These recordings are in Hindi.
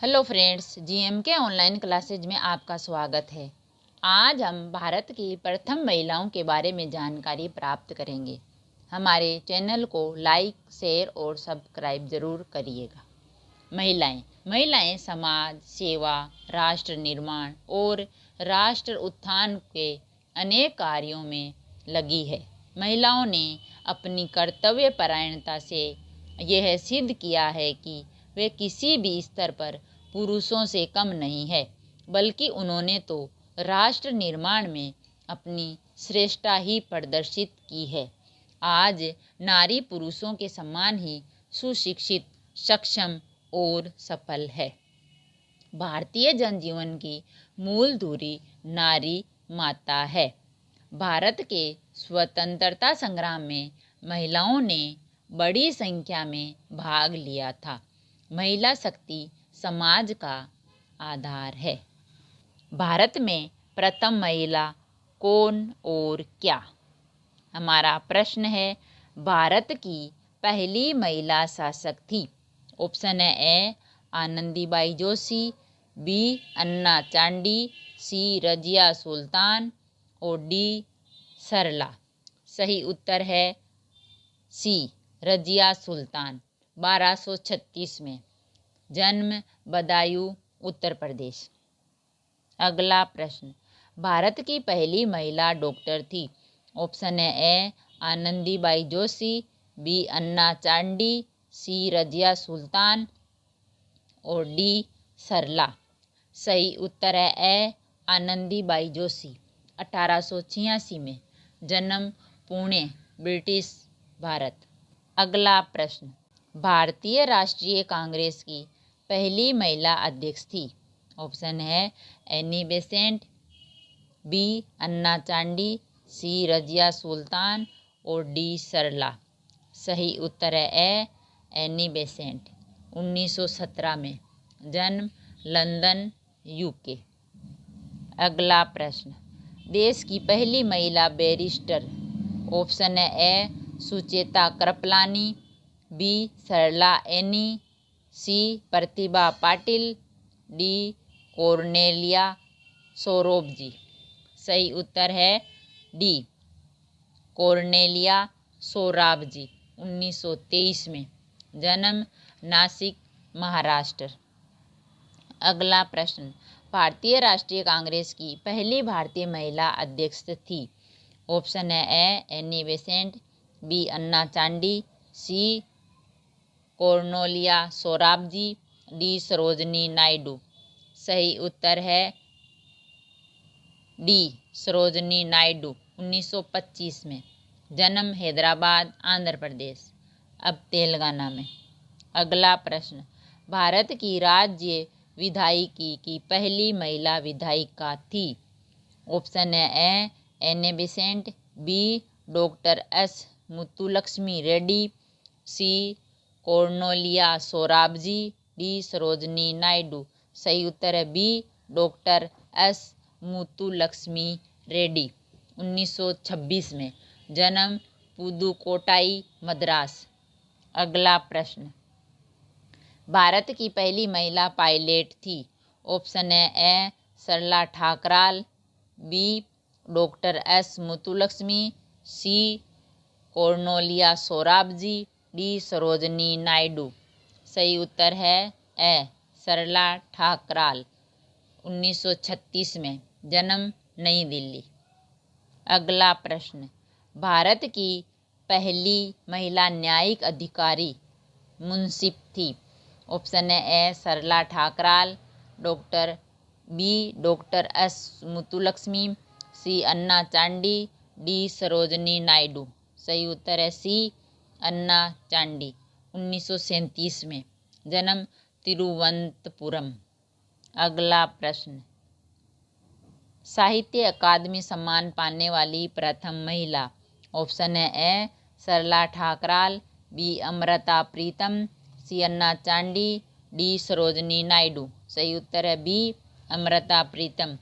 हेलो फ्रेंड्स, जीएमके ऑनलाइन क्लासेज में आपका स्वागत है। आज हम भारत की प्रथम महिलाओं के बारे में जानकारी प्राप्त करेंगे। हमारे चैनल को लाइक, शेयर और सब्सक्राइब ज़रूर करिएगा। महिलाएं समाज सेवा, राष्ट्र निर्माण और राष्ट्र उत्थान के अनेक कार्यों में लगी है। महिलाओं ने अपनी कर्तव्यपरायणता से यह सिद्ध किया है कि वे किसी भी स्तर पर पुरुषों से कम नहीं है, बल्कि उन्होंने तो राष्ट्र निर्माण में अपनी श्रेष्ठता ही प्रदर्शित की है। आज नारी पुरुषों के समान ही सुशिक्षित, सक्षम और सफल है। भारतीय जनजीवन की मूल धुरी नारी माता है। भारत के स्वतंत्रता संग्राम में महिलाओं ने बड़ी संख्या में भाग लिया था। महिला शक्ति समाज का आधार है। भारत में प्रथम महिला कौन और क्या? हमारा प्रश्न है, भारत की पहली महिला शासक थी। ऑप्शन है ए आनंदीबाई जोशी, बी अन्ना चांडी, सी रजिया सुल्तान और डी सरला। सही उत्तर है सी रजिया सुल्तान। 1236 में जन्म बदायूं, उत्तर प्रदेश। अगला प्रश्न, भारत की पहली महिला डॉक्टर थी। ऑप्शन है ए आनंदीबाई जोशी, बी अन्ना चांडी, सी रजिया सुल्तान और डी सरला। सही उत्तर है ए आनंदीबाई जोशी। 1886 में जन्म, पुणे, ब्रिटिश भारत। अगला प्रश्न, भारतीय राष्ट्रीय कांग्रेस की पहली महिला अध्यक्ष थी। ऑप्शन है एनी बेसेंट, बी अन्ना चांडी, सी रजिया सुल्तान और डी सरला। सही उत्तर है ए एनी बेसेंट। 1917 में जन्म, लंदन, यूके। अगला प्रश्न, देश की पहली महिला बैरिस्टर। ऑप्शन है ए सुचेता कृपलानी, बी सरला एनी, सी प्रतिभा पाटिल, डी कॉर्नेलिया सोराबजी। सही उत्तर है डी कॉर्नेलिया सोराबजी। 1923 में जन्म, नासिक, महाराष्ट्र। अगला प्रश्न, भारतीय राष्ट्रीय कांग्रेस की पहली भारतीय महिला अध्यक्ष थी। ऑप्शन है ए एनी बेसेंट, बी अन्ना चांडी, सी कॉर्नेलिया सोराबजी, डी सरोजनी नायडू। सही उत्तर है डी सरोजनी नायडू। 1925 में जन्म, हैदराबाद, आंध्र प्रदेश, अब तेलंगाना में। अगला प्रश्न, भारत की राज्य विधायिकी की पहली महिला विधायिका थी। ऑप्शन है A Annie Besant, B doctor S Muthulakshmi Reddy, C Cornelia Sorabji, D Sarojini Naidu. सही उत्तर है B doctor S Muthulakshmi Reddy. 1926 में जन्म, पुदुकोट्टाई, मद्रास। अगला प्रश्न, भारत की पहली महिला पायलट थी। ऑप्शन है A Sarla ठाकराल, B doctor S Muthulakshmi, C Cornelia Sorabji, D Sarojini Naidu. सही उत्तर है ए सरला ठाकराल। 1936 में जन्म, नई दिल्ली। अगला प्रश्न, भारत की पहली महिला न्यायिक अधिकारी मुंसिफ थी। ऑप्शन है A Sarla Thakral, doctor B doctor S Muthulakshmi, C Anna Chandy, D Sarojini Naidu. सही उत्तर है सी अन्ना चांडी। 1937 में जन्म, तिरुवनंतपुरम। अगला प्रश्न, साहित्य अकादमी सम्मान पाने वाली प्रथम महिला। ऑप्शन है A Sarla ठाकराल, B Amrita Pritam, C Anna Chandy, D Sarojini Naidu. सही उत्तर है बी अमृता प्रीतम।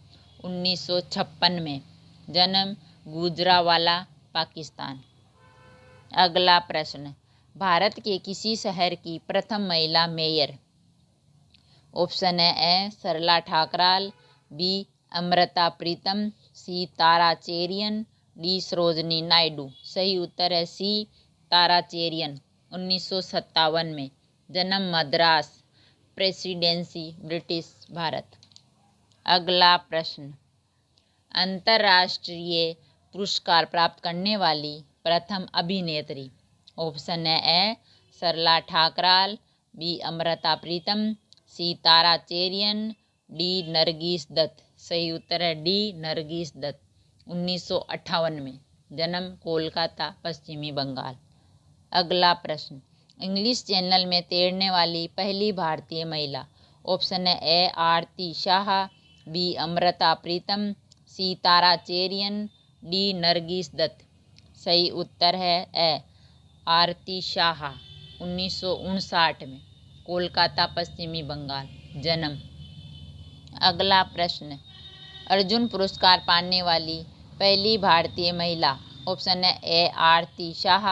1956 में जन्म, गुजरांवाला, पाकिस्तान। अगला प्रश्न, भारत के किसी शहर की प्रथम महिला मेयर। ऑप्शन है A Sarla ठाकराल, B Amrita Pritam, C Tara Cherian, D Sarojini Naidu. सही उत्तर है सी तारा चेरियन। 1957 में जन्म मद्रास प्रेसिडेंसी ब्रिटिश भारत। अगला प्रश्न, अंतर्राष्ट्रीय पुरस्कार प्राप्त करने वाली प्रथम अभिनेत्री। ऑप्शन है A Sarla ठाकराल, B Amrita Pritam, C Tara Cherian, D Nargis Dutt. सही उत्तर है डी नरगिस दत्त। 1958 में जन्म कोलकाता पश्चिमी बंगाल। अगला प्रश्न, इंग्लिश चैनल में तैरने वाली पहली भारतीय महिला। ऑप्शन है A Aarti Shah, B Amrita Pritam, C Tara Cherian, D Nargis Dutt. सही उत्तर है ए आरती शाह। 1959 में कोलकाता पश्चिमी बंगाल जन्म। अगला प्रश्न, अर्जुन पुरस्कार पाने वाली पहली भारतीय महिला। ऑप्शन है A Aarti Shah,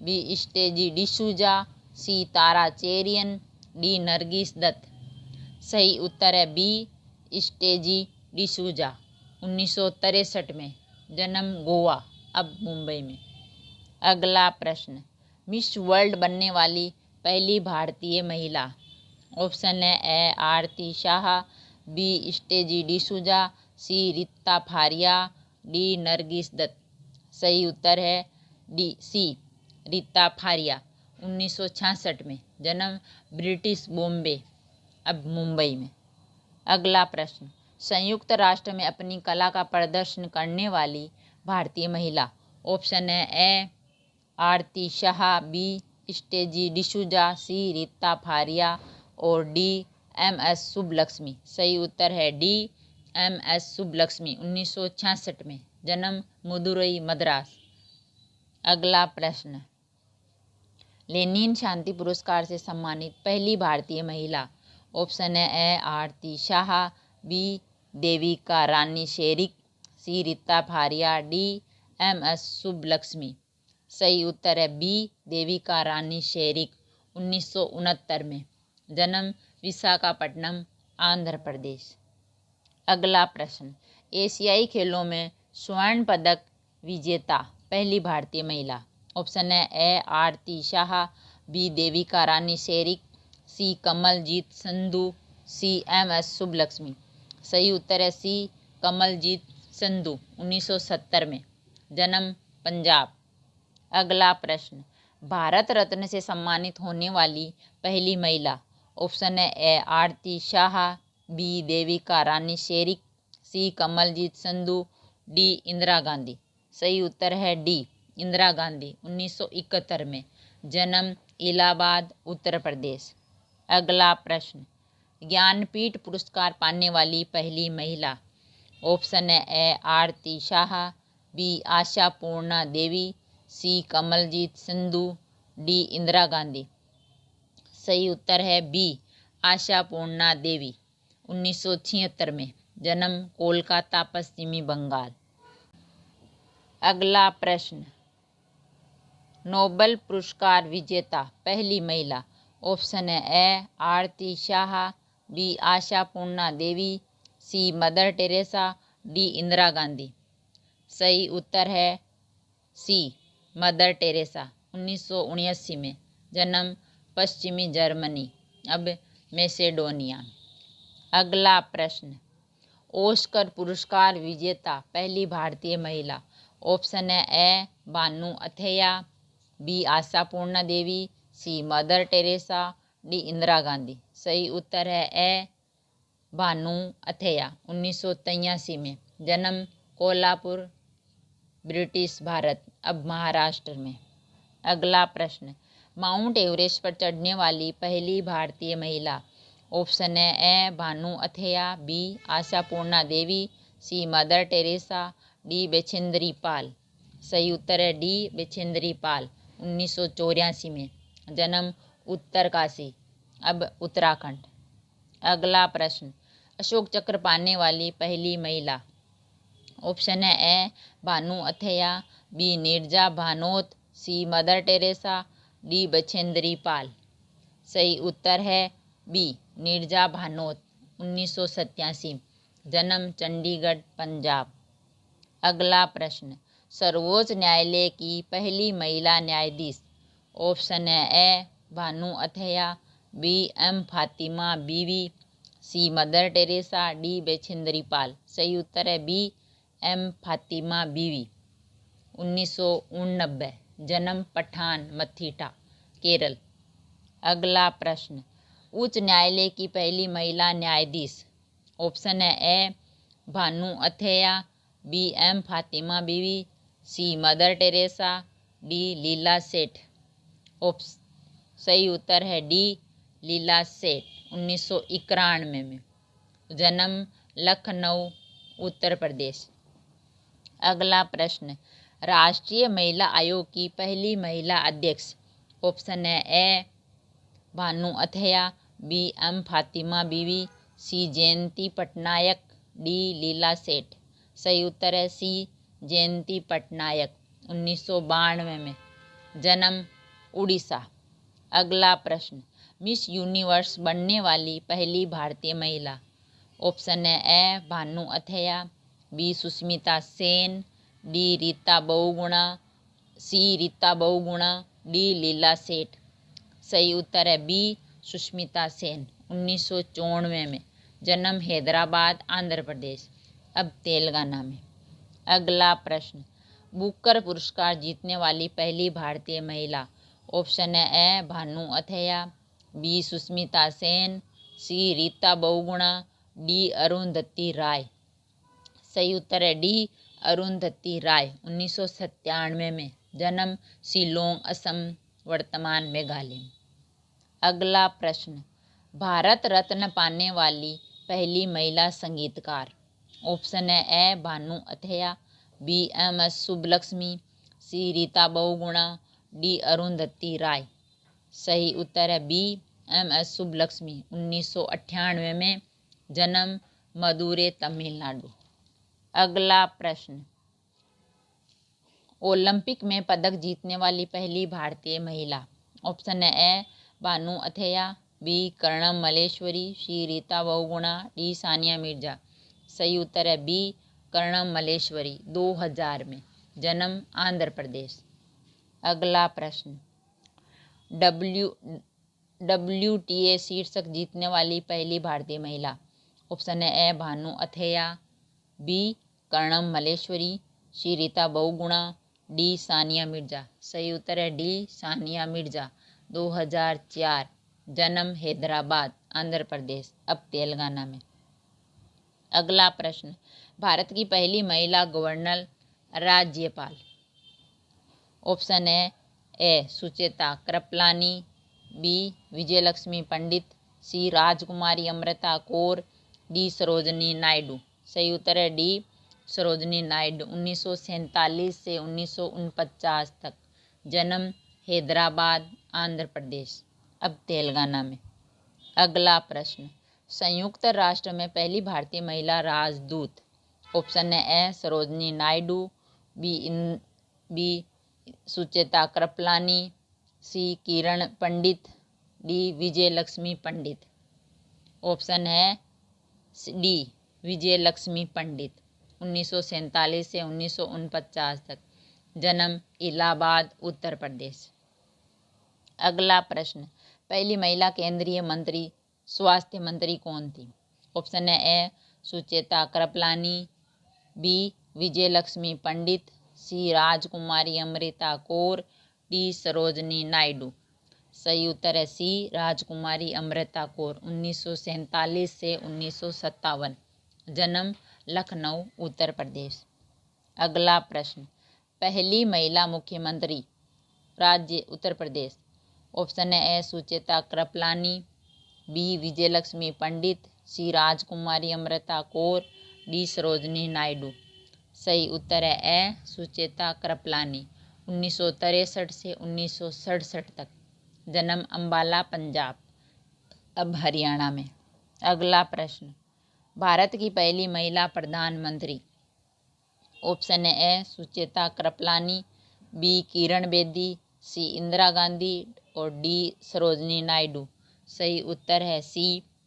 B स्टेजी D'Souza, C Tara Cherian, D Nargis Dutt. सही उत्तर है बी स्टेजी डिसूजा। 1963 में जन्म गोवा अब मुंबई में। अगला प्रश्न, मिस वर्ल्ड बनने वाली पहली भारतीय महिला। ऑप्शन है A Aarti Shah, B स्टेजी D'Souza, C Rita Faria, D Nargis Dutt. सही उत्तर है डी सी रीता फारिया। 1966 में जन्म ब्रिटिश बॉम्बे अब मुंबई में। अगला प्रश्न, संयुक्त राष्ट्र में अपनी कला का प्रदर्शन करने वाली भारतीय महिला। ऑप्शन है ए आरती शाह, बी स्टेजी डिसूजा, सी रीता फारिया और डी एम एस सुब्बलक्ष्मी। सही उत्तर है डी एम एस सुब्बलक्ष्मी। 1966 में जन्म मदुरई मद्रास। अगला प्रश्न, लेनिन शांति पुरस्कार से सम्मानित पहली भारतीय महिला। ऑप्शन है ए आरती शाह, बी देविका रानी शेरिक, C Rita Faria, D M S Subbulakshmi. सही उत्तर है बी देविका रानी शेरिक। 1969 में जन्म विशाखापट्टनम आंध्र प्रदेश। अगला प्रश्न, एशियाई खेलों में स्वर्ण पदक विजेता पहली भारतीय महिला। ऑप्शन है ए आरती शाह, बी देविका रानी शेरिक, C Kamaljeet Sandhu, C M S Subbulakshmi. सही उत्तर है सी कमलजीत संधू। 1970 में जन्म पंजाब। अगला प्रश्न, भारत रत्न से सम्मानित होने वाली पहली महिला। ऑप्शन है ए आरती शाह, बी देविका रानी शेरिक, सी कमलजीत संधू, डी इंदिरा गांधी। सही उत्तर है डी इंदिरा गांधी। 1971 में जन्म इलाहाबाद उत्तर प्रदेश। अगला प्रश्न, ज्ञानपीठ पुरस्कार पाने वाली पहली महिला। ऑप्शन है A Aarti Shah, B Asha Purna Devi, C Kamaljeet Sandhu, D Indira Gandhi. सही उत्तर है बी आशा पूर्णा देवी। 1976 में जन्म कोलकाता पश्चिमी बंगाल। अगला प्रश्न, नोबेल पुरस्कार विजेता पहली महिला। ऑप्शन है A Aarti Shah, B Asha Purna Devi, C Mother Teresa, D Indira Gandhi. सही उत्तर है सी मदर टेरेसा। 1979 में जन्म पश्चिमी जर्मनी अब मैसेडोनिया। अगला प्रश्न, ऑस्कर पुरस्कार विजेता पहली भारतीय महिला। ऑप्शन है A Bhanu Athaiya, B Asha Purna Devi, C Mother Teresa, D Indira Gandhi. सही उत्तर है ए भानु अथैया। 1983 में जन्म कोल्हापुर ब्रिटिश भारत अब महाराष्ट्र में। अगला प्रश्न, माउंट एवरेस्ट पर चढ़ने वाली पहली भारतीय महिला। ऑप्शन है A Bhanu Athaiya, B Asha Purna Devi, C Mother Teresa, D Bachendri Pal. सही उत्तर है डी बछेंद्री पाल। 1984 में जन्म उत्तरकाशी अब उत्तराखंड। अगला प्रश्न, अशोक चक्र पाने वाली पहली महिला। ऑप्शन है A Bhanu Athaiya, B Neerja Bhanot, C Mother Teresa, D Bachendri Pal. सही उत्तर है बी नीरजा भानोत 1987, जन्म चंडीगढ़ पंजाब। अगला प्रश्न, सर्वोच्च न्यायालय की पहली महिला न्यायाधीश। ऑप्शन है A Bhanu Athaiya, B M Fatima बीवी, सी Mother Teresa, D Bachendri Pal. सही उत्तर है बी एम फातिमा बीवी। 1989, जन्म पठान मथीटा केरल। अगला प्रश्न, उच्च न्यायालय की पहली महिला न्यायाधीश। ऑप्शन है A Bhanu Athaiya, B M Fatima बीवी, सी मदर टेरेसा, डी लीला सेठ। सही उत्तर है डी लीला सेठ, 1991 में। जन्म लखनऊ उत्तर प्रदेश। अगला प्रश्न, राष्ट्रीय महिला आयोग की पहली महिला अध्यक्ष। ऑप्शन है A Bhanu Athaiya, B M Fatima बीवी, सी जयंती पटनायक, डी लीला सेठ। सही उत्तर है सी जयंती पटनायक, 1992 में। जन्म उड़ीसा। अगला प्रश्न, मिस यूनिवर्स बनने वाली पहली भारतीय महिला। ऑप्शन है A Bhanu Athaiya, B Sushmita Sen, D Rita Bahuguna, C Rita Bahuguna, D लीला सेठ। सही उत्तर है बी सुष्मिता सेन, 1994 में। जन्म हैदराबाद आंध्र प्रदेश, अब तेलंगाना में। अगला प्रश्न, बुकर पुरस्कार जीतने वाली पहली भारतीय महिला। ऑप्शन है A Bhanu Athaiya, B Sushmita Sen, C Rita Bahuguna, D Arundhati Roy. सही उत्तर है डी अरुंधति राय, 1997 में। जन्म शिलोंग असम, वर्तमान मेघालय। अगला प्रश्न, भारत रत्न पाने वाली पहली महिला संगीतकार। ऑप्शन है A Bhanu Athaiya, B M S Subbulakshmi, C Rita Bahuguna, D Arundhati Roy. सही उत्तर है बी एम एस सुब्बलक्ष्मी, 1998 में। जन्म मदुरै तमिलनाडु। अगला प्रश्न, ओलंपिक में पदक जीतने वाली पहली भारतीय महिला। ऑप्शन है A Bhanu Athaiya, B Karnam Malleswari, C Rita Bahuguna, D Sania Mirza. सही उत्तर है बी कर्णम मल्लेश्वरी, 2000 में। जन्म आंध्र प्रदेश। अगला प्रश्न, WTA शीर्षक जीतने वाली पहली भारतीय महिला। ऑप्शन है A Bhanu Athaiya, B Karnam Malleswari, C Rita Bahuguna, D Sania Mirza. सही उत्तर है डी सानिया मिर्जा, 2004। जन्म हैदराबाद आंध्र प्रदेश, अब तेलंगाना में। अगला प्रश्न, भारत की पहली महिला गवर्नर राज्यपाल। ऑप्शन है ए सुचेता कृपलानी, बी विजयलक्ष्मी पंडित, सी राजकुमारी अमृता कौर, डी सरोजनी नायडू। सही उत्तर है डी सरोजनी नायडू, 1947 से 1949 तक। जन्म हैदराबाद आंध्र प्रदेश, अब तेलंगाना में। अगला प्रश्न, संयुक्त राष्ट्र में पहली भारतीय महिला राजदूत। ऑप्शन है ए सरोजनी नायडू, बी सुचेता कृपलानी, सी किरण पंडित, डी विजयलक्ष्मी पंडित। ऑप्शन है डी विजयलक्ष्मी पंडित, 1947 से 1949 तक। जन्म इलाहाबाद उत्तर प्रदेश। अगला प्रश्न, पहली महिला केंद्रीय मंत्री स्वास्थ्य मंत्री कौन थी। ऑप्शन है ए सुचेता कृपलानी, बी विजयलक्ष्मी पंडित, सी राजकुमारी अमृता कौर, डी सरोजनी नायडू। सही उत्तर है सी राजकुमारी अमृता कौर, 1947 से 1957। जन्म लखनऊ उत्तर प्रदेश। अगला प्रश्न, पहली महिला मुख्यमंत्री राज्य उत्तर प्रदेश। ऑप्शन है ए सुचेता कृपलानी, बी विजयलक्ष्मी पंडित, सी राजकुमारी अमृता कौर, डी सरोजनी नायडू। सही उत्तर है ए सुचेता कृपलानी, 1963 से 1967 तक। जन्म अंबाला पंजाब, अब हरियाणा में। अगला प्रश्न, भारत की पहली महिला प्रधानमंत्री। ऑप्शन है ए सुचेता कृपलानी, बी किरण बेदी, सी इंदिरा गांधी और डी सरोजनी नायडू। सही उत्तर है सी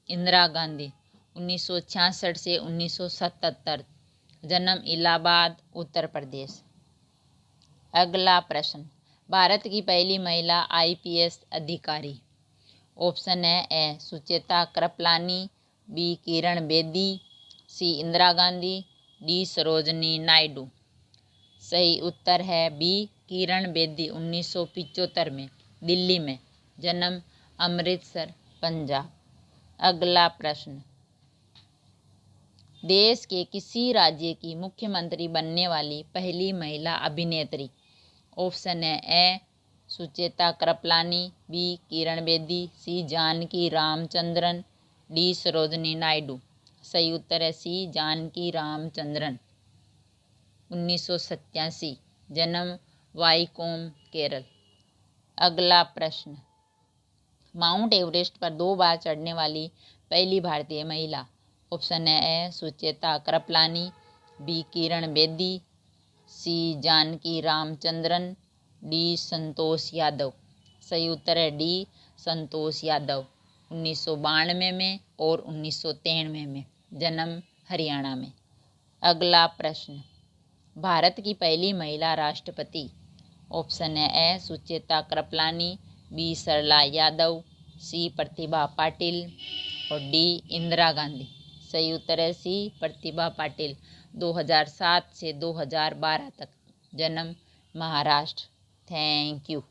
इंदिरा गांधी, 1966 से 1977। जन्म इलाहाबाद, उत्तर प्रदेश। अगला प्रश्न, भारत की पहली महिला आईपीएस अधिकारी। ऑप्शन है ए सुचेता कृपलानी, बी किरण बेदी, सी इंदिरा गांधी, डी सरोजनी नायडू। सही उत्तर है बी किरण बेदी, 1975 में, दिल्ली में। जन्म अमृतसर, पंजाब। अगला प्रश्न, देश के किसी राज्य की मुख्यमंत्री बनने वाली पहली महिला अभिनेत्री। ऑप्शन है ए सुचेता कृपलानी, बी किरण बेदी, सी जानकी रामचंद्रन, डी सरोजनी नायडू। सही उत्तर है सी जानकी रामचंद्रन, 1987। जन्म वाईकोम, केरल। अगला प्रश्न, माउंट एवरेस्ट पर 2 बार चढ़ने वाली पहली भारतीय महिला। ऑप्शन है ए सुचेता कृपलानी, बी किरण बेदी, सी जानकी रामचंद्रन, डी संतोष यादव। सही उत्तर है डी संतोष यादव, 1992 में और 1993 में। जन्म हरियाणा में। अगला प्रश्न, भारत की पहली महिला राष्ट्रपति। ऑप्शन है ए सुचेता कृपलानी, बी सरला यादव, सी प्रतिभा पाटिल और डी इंदिरा गांधी। सही उत्तर है सी प्रतिभा पाटिल, 2007 से 2012 तक। जन्म महाराष्ट्र। Thank you.